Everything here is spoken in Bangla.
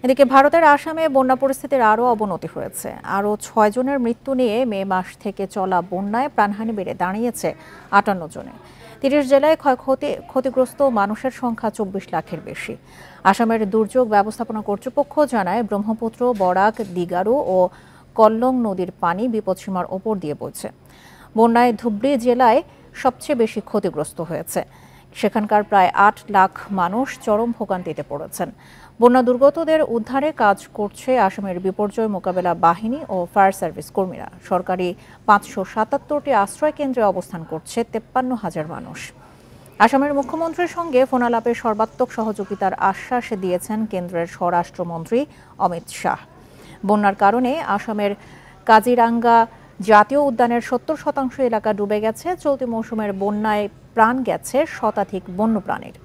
এদিকে ভারতের আসামে বন্যা পরিস্থিতির আরও অবনতি হয়েছে। আরও 6 জনের মৃত্যু নিয়ে মে মাস থেকে চলা বন্যায় প্রাণহানি বেড়ে দাঁড়িয়েছে 58 জনে। 30 জেলায় ক্ষতিগ্রস্ত মানুষের সংখ্যা 24 লাখের বেশি। আসামের দুর্যোগ ব্যবস্থাপনা কর্তৃপক্ষ জানায়, ব্রহ্মপুত্র, বরাক, দিগারু ও কল্লং নদীর পানি বিপদসীমার ওপর দিয়ে বইছে। বন্যায় ধুবড়ী জেলায় সবচেয়ে বেশি ক্ষতিগ্রস্ত হয়েছে। সেখানকার প্রায় 8 লাখ মানুষ চরম ভোগান্তিতে পড়েছেন। বন্যা দুর্গতদের উদ্ধারে কাজ করছে আসামের বিপর্যয় মোকাবেলা বাহিনী ও ফায়ার সার্ভিস কর্মীরা। সরকারি 577টি আশ্রয় কেন্দ্রে অবস্থান করছে 53,000 মানুষ। আসামের মুখ্যমন্ত্রীর সঙ্গে ফোনালাপে সর্বাত্মক সহযোগিতার আশ্বাস দিয়েছেন কেন্দ্রের স্বরাষ্ট্রমন্ত্রী অমিত শাহ। বন্যার কারণে আসামের কাজিরাঙ্গা জাতীয় উদ্যানের 70% এলাকা ডুবে গেছে। চলতি মৌসুমের বন্যায় প্রাণ গেছে শতাধিক বন্যপ্রাণীর।